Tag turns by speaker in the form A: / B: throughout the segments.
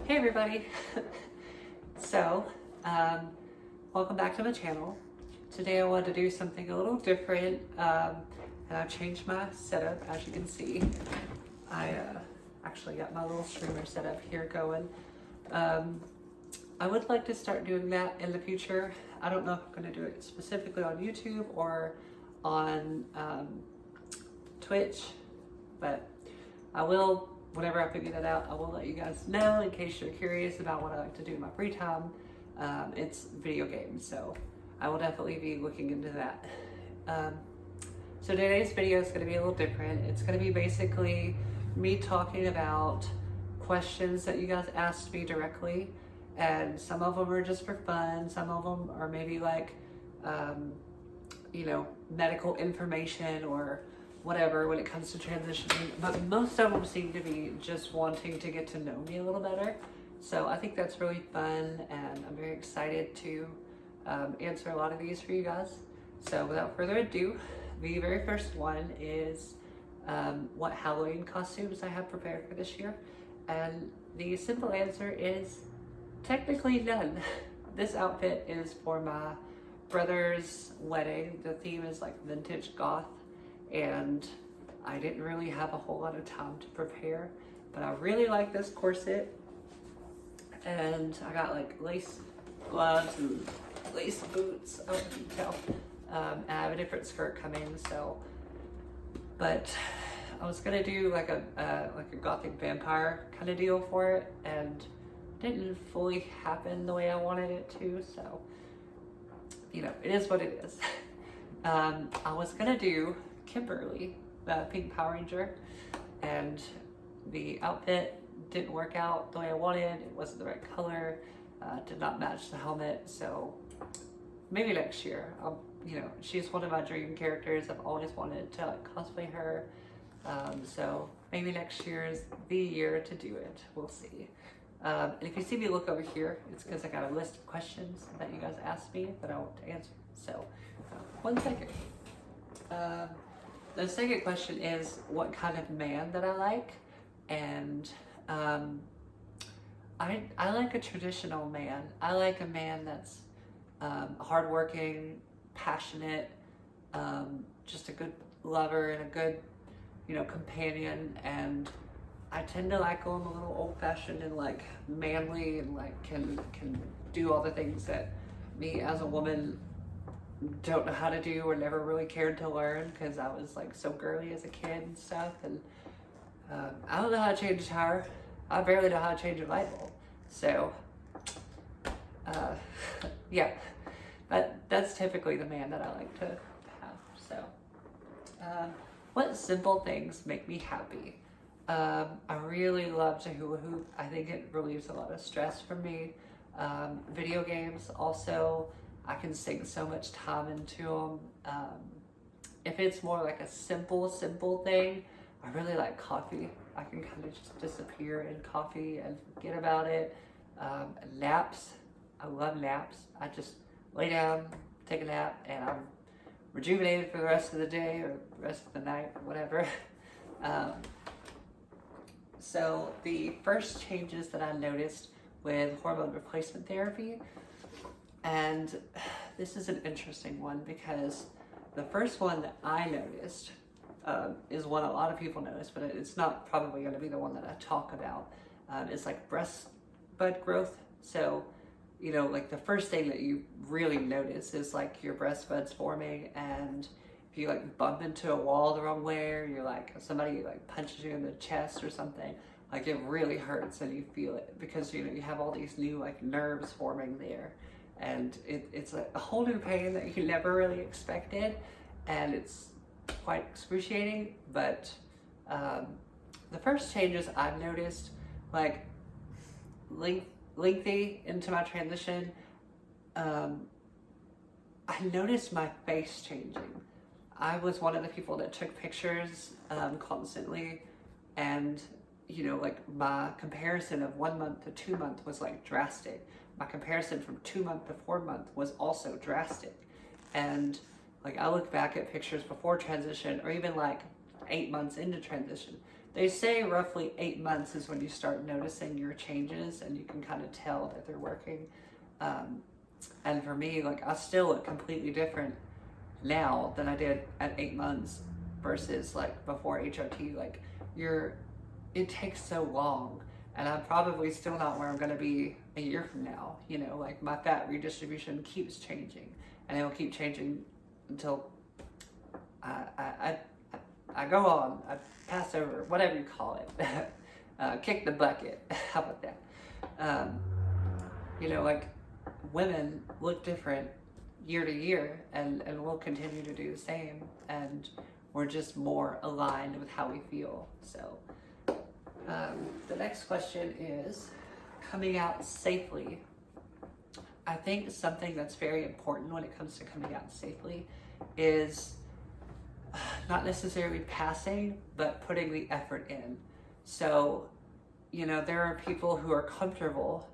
A: Hey everybody! So, welcome back to my channel. Today I wanted to do something a little different, and I've changed my setup. As you can see, I actually got my little streamer setup here going. I would like to start doing that in the future. I don't know if I'm going to do it specifically on YouTube or on Twitch, but I will, whenever I figure that out, I will let you guys know in case you're curious about what I like to do in my free time. It's video games, so I will definitely be looking into that. So today's video is going to be a little different. It's going to be basically me talking about questions that you guys asked me directly, and some of them are just for fun, some of them are maybe like, medical information or whatever when it comes to transitioning, but most of them seem to be just wanting to get to know me a little better. So I think that's really fun, and I'm very excited to answer a lot of these for you guys. So without further ado, the very first one is what Halloween costumes I have prepared for this year, and the simple answer is technically none. This outfit is for my brother's wedding. The theme is like vintage goth, and I didn't really have a whole lot of time to prepare, but I really like this corset, and I got like lace gloves and lace boots. I don't know if you can tell. And I have a different skirt coming, so, but I was gonna do like a gothic vampire kind of deal for it, and didn't fully happen the way I wanted it to, so it is what it is. I was gonna do Kimberly, the pink Power Ranger, and the outfit didn't work out the way I wanted. It wasn't the right color, did not match the helmet, so maybe next year. She's one of my dream characters. I've always wanted to cosplay her, so maybe next year is the year to do it. We'll see. And if you see me look over here, it's because I got a list of questions that you guys asked me that I want to answer. So, 1 second. The second question is what kind of man that I like, and I like a traditional man. I like a man that's hardworking, passionate, just a good lover and a good, companion, and I tend to like them a little old-fashioned and like manly, and like can do all the things that me as a woman don't know how to do or never really cared to learn, because I was like so girly as a kid and stuff, and I don't know how to change a tire. I barely know how to change a light bulb. So yeah, that's typically the man that I like to have. So what simple things make me happy? I really love to hula hoop. I think it relieves a lot of stress from me. Video games also, I can sink so much time into them. If it's more like a simple thing, I really like coffee. I can kind of just disappear in coffee and forget about it. Naps, I love naps. I just lay down, take a nap, and I'm rejuvenated for the rest of the day or the rest of the night, or whatever. So the first changes that I noticed with hormone replacement therapy, and this is an interesting one because the first one that I noticed is one a lot of people notice, but it's not probably going to be the one that I talk about. It's like breast bud growth. So, like the first thing that you really notice is like your breast buds forming, and if you like bump into a wall the wrong way, or you're like somebody like punches you in the chest or something, like it really hurts and you feel it, because you have all these new like nerves forming there, and it's a whole new pain that you never really expected, and it's quite excruciating. But the first changes I've noticed, like lengthy into my transition, I noticed my face changing. I was one of the people that took pictures constantly, and like my comparison of 1 month to 2 month was like drastic. My comparison from 2 month to 4 month was also drastic. And like I look back at pictures before transition, or even like 8 months into transition, They say roughly 8 months is when you start noticing your changes and you can kind of tell that they're working. And for me, like, I still look completely different now than I did at 8 months versus like before HRT. Like, it takes so long, and I'm probably still not where I'm going to be a year from now. You know, like, my fat redistribution keeps changing, and it'll keep changing until I go on, I pass over, whatever you call it, kick the bucket. How about that? You know, like, women look different year to year, and we'll continue to do the same, and we're just more aligned with how we feel. So the next question is coming out safely. I think something that's very important when it comes to coming out safely is not necessarily passing, but putting the effort in. So, you know, there are people who are comfortable.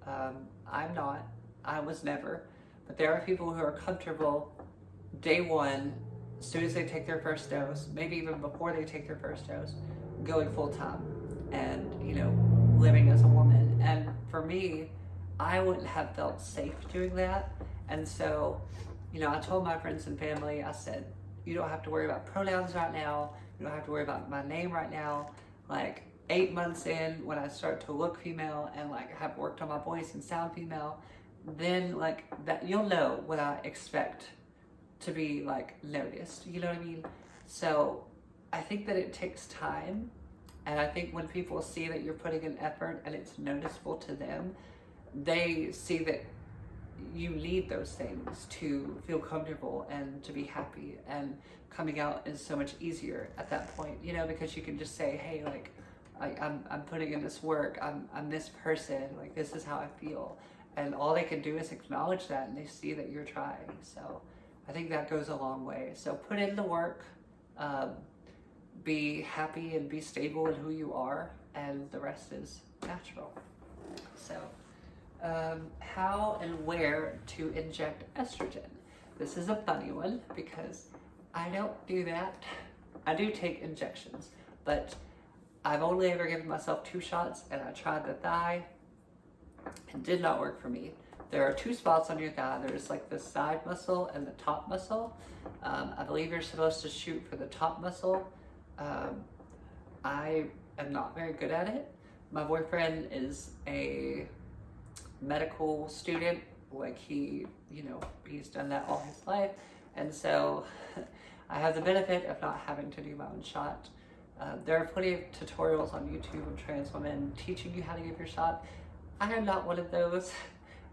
A: I'm not. I was never. But there are people who are comfortable day one, as soon as they take their first dose, maybe even before they take their first dose, going full time and, you know, living as a woman. And for me, I wouldn't have felt safe doing that. And so, you know, I told my friends and family, I said, you don't have to worry about pronouns right now. You don't have to worry about my name right now. Like, 8 months in, when I start to look female and like have worked on my voice and sound female, then like that, you'll know what I expect to be like noticed. You know what I mean? So I think that it takes time. And I think when people see that you're putting an effort and it's noticeable to them, they see that you need those things to feel comfortable and to be happy, and coming out is so much easier at that point, you know, because you can just say, hey, like, I'm putting in this work, I'm this person, like, this is how I feel, and all they can do is acknowledge that, and they see that you're trying. So I think that goes a long way. So put in the work, be happy and be stable in who you are, and the rest is natural. So how and where to inject estrogen. This is a funny one because I don't do that. I do take injections, but I've only ever given myself 2 shots, and I tried the thigh. It did not work for me. There are 2 spots on your thigh. There's like the side muscle and the top muscle. I believe you're supposed to shoot for the top muscle. I am not very good at it. My boyfriend is a medical student, like, he, you know, he's done that all his life, and so I have the benefit of not having to do my own shot. There are plenty of tutorials on YouTube of trans women teaching you how to give your shot. I am not one of those.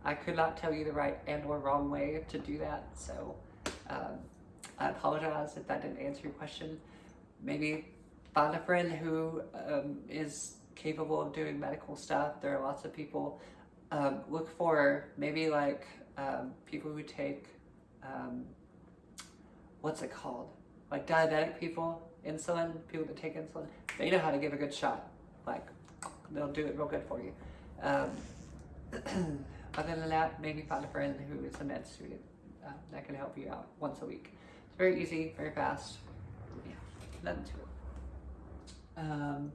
A: I could not tell you the right and or wrong way to do that, so I apologize if that didn't answer your question. Maybe find a friend who is capable of doing medical stuff. There are lots of people. Look for maybe like people who take, what's it called? Like diabetic people, insulin, people that take insulin. They know how to give a good shot. Like, they'll do it real good for you. Other than that, maybe find a friend who is a med student that can help you out once a week. It's very easy, very fast. Yeah, nothing to it.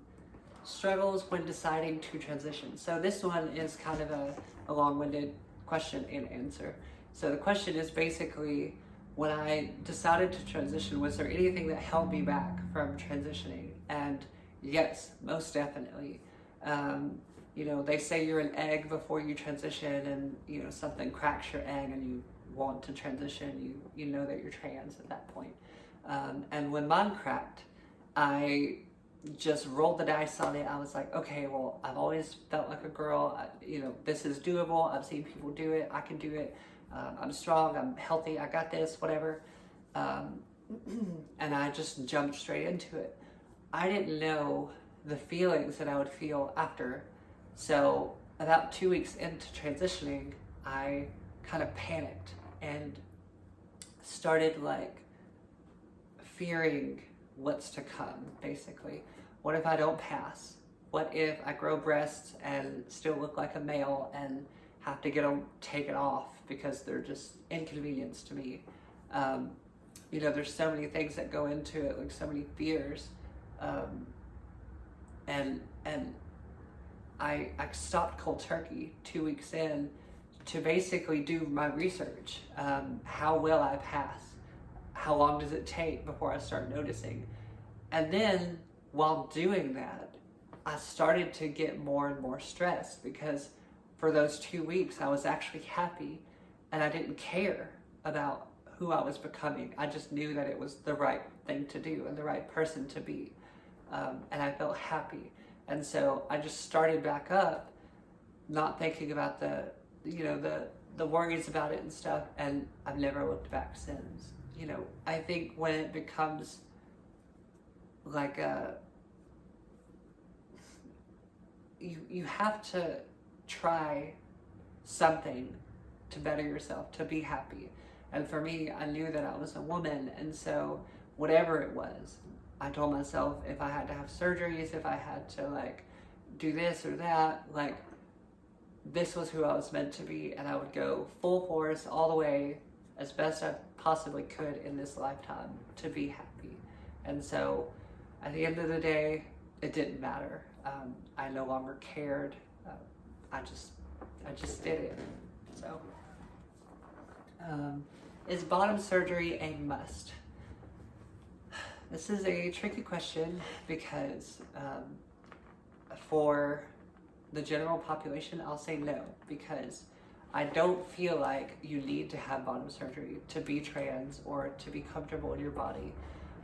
A: Struggles when deciding to transition. So this one is kind of a long-winded question and answer. So the question is basically, when I decided to transition, was there anything that held me back from transitioning? And yes, most definitely. You know, they say you're an egg before you transition, and, you know, something cracks your egg and you want to transition, you know that you're trans at that point. And when mine cracked, I just rolled the dice on it. I was like, okay, well, I've always felt like a girl. You know, this is doable. I've seen people do it. I can do it. I'm strong. I'm healthy. I got this, whatever. And I just jumped straight into it. I didn't know the feelings that I would feel after. So about 2 weeks into transitioning, I kind of panicked and started like fearing what's to come, basically. What if I don't pass? What if I grow breasts and still look like a male and have to get them taken off because they're just inconvenience to me? You know, there's so many things that go into it, like so many fears. and I stopped cold turkey 2 weeks in to basically do my research. How will I pass? How long does it take before I start noticing? And then while doing that, I started to get more and more stressed because for those 2 weeks I was actually happy and I didn't care about who I was becoming. I just knew that it was the right thing to do and the right person to be. And I felt happy. And so I just started back up, not thinking about the worries about it and stuff, and I've never looked back since. I think when it becomes like you have to try something to better yourself, to be happy. And for me, I knew that I was a woman, and so whatever it was, I told myself if I had to have surgeries, if I had to like do this or that, like this was who I was meant to be, and I would go full force all the way as best I possibly could in this lifetime to be happy. And so at the end of the day, it didn't matter. I no longer cared. I just did it. So, is bottom surgery a must? This is a tricky question because for the general population, I'll say no, because I don't feel like you need to have bottom surgery to be trans or to be comfortable in your body.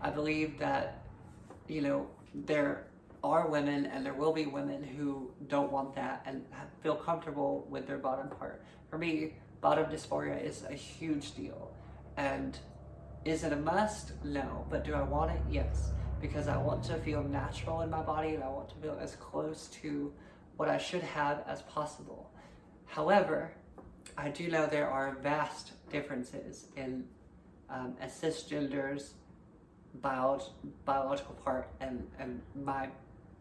A: I believe that, there are women and there will be women who don't want that and feel comfortable with their bottom part. For me, bottom dysphoria is a huge deal. And is it a must? No. But do I want it? Yes. Because I want to feel natural in my body and I want to feel as close to what I should have as possible. However, I do know there are vast differences in a cisgender's biological part and my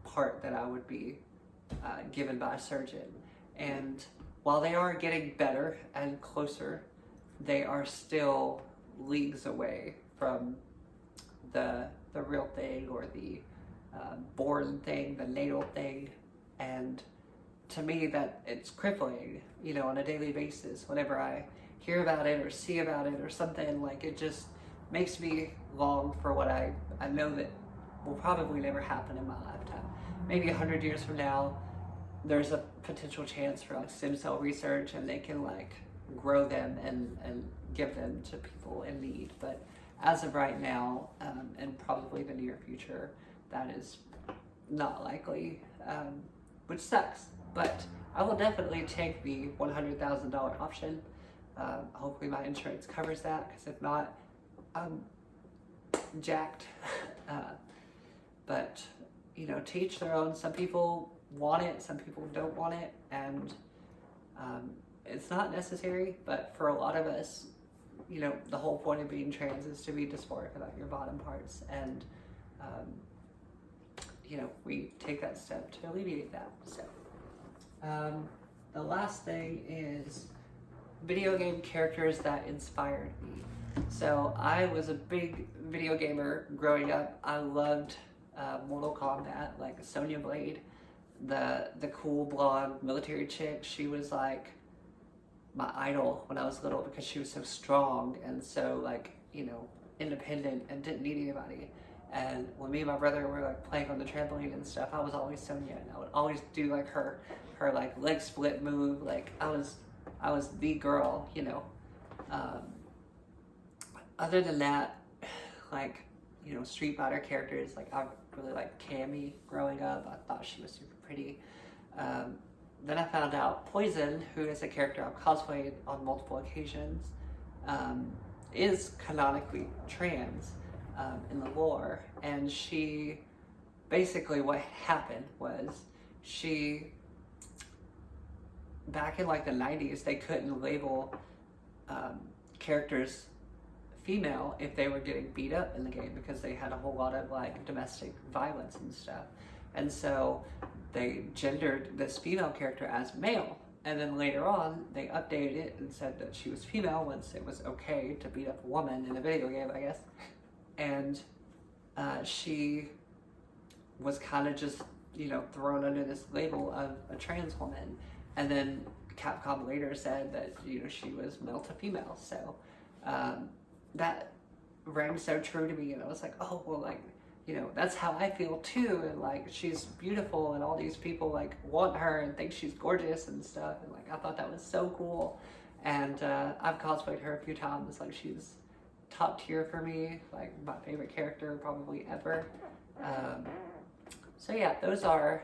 A: part that I would be given by a surgeon. And while they are getting better and closer, they are still leagues away from the real thing, or the born thing, the natal thing. And to me, that it's crippling, on a daily basis. Whenever I hear about it or see about it or something, like, it just makes me long for what I know that will probably never happen in my lifetime. Maybe 100 years from now, there's a potential chance for like stem cell research and they can like grow them and give them to people in need. But as of right now, and probably the near future, that is not likely, which sucks. But I will definitely take the $100,000 option. Hopefully my insurance covers that, because if not, I'm jacked. But to each their own. Some people want it, some people don't want it, and it's not necessary. But for a lot of us, the whole point of being trans is to be dysphoric about your bottom parts, and we take that step to alleviate that. So the last thing is video game characters that inspired me. So I was a big video gamer growing up. I loved Mortal Kombat, like Sonya Blade, the cool blonde military chick. She was like my idol when I was little, because she was so strong and so like independent and didn't need anybody. And when me and my brother were like playing on the trampoline and stuff, I was always Sonya, and I would always do like her like leg split move. Like I was the girl, Other than that, like, Street Fighter characters, like I really liked Cammy growing up. I thought she was super pretty. Then I found out Poison, who is a character I've cosplayed on multiple occasions, is canonically trans in the lore. And she, basically what happened was, back in like the 90s, they couldn't label characters female if they were getting beat up in the game, because they had a whole lot of like domestic violence and stuff. And so they gendered this female character as male, and then later on they updated it and said that she was female once it was okay to beat up a woman in a video game, I guess. And she was kind of just you know, thrown under this label of a trans woman. And then Capcom later said that, you know, she was male to female. So that rang so true to me, and I was like, oh, well, like, you know, that's how I feel too, and like, she's beautiful, and all these people like want her and think she's gorgeous and stuff, and like, I thought that was so cool. And I've cosplayed her a few times. Like, she's top tier for me, like my favorite character probably ever. So yeah, those are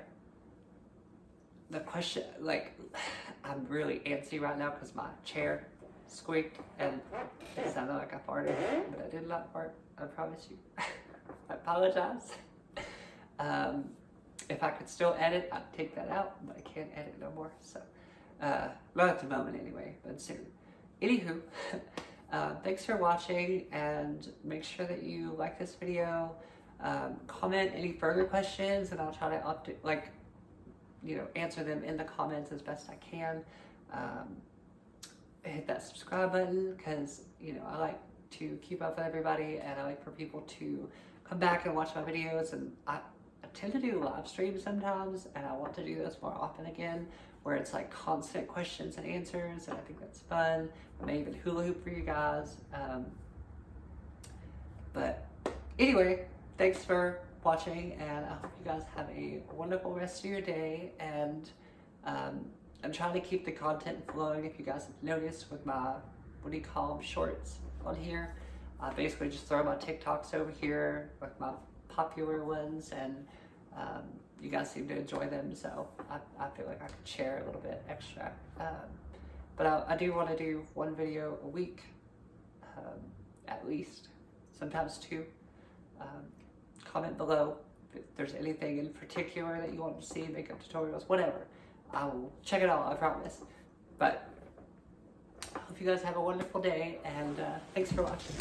A: the question. Like, I'm really antsy right now because my chair squeaked and it sounded like I farted, but I did not fart, I promise you. I apologize. If I could still edit, I'd take that out, but I can't edit no more, so not at the moment anyway, but soon. Anywho, thanks for watching, and make sure that you like this video, comment any further questions, and I'll try to update, like, you know, answer them in the comments as best I can. Hit that subscribe button, because, you know, I like to keep up with everybody, and I like for people to come back and watch my videos. And I tend to do live streams sometimes, and I want to do this more often again, where it's like constant questions and answers, and I think that's fun. I may even hula hoop for you guys. But anyway, thanks for watching, and I hope you guys have a wonderful rest of your day. And I'm trying to keep the content flowing. If you guys have noticed with my, what do you call them, shorts on here, I basically just throw my TikToks over here with my popular ones, and you guys seem to enjoy them, so I feel like I could share a little bit extra. But I do want to do one video a week, at least, sometimes two. Comment below if there's anything in particular that you want to see, makeup tutorials, whatever. I will check it out, I promise. But I hope you guys have a wonderful day, and thanks for watching.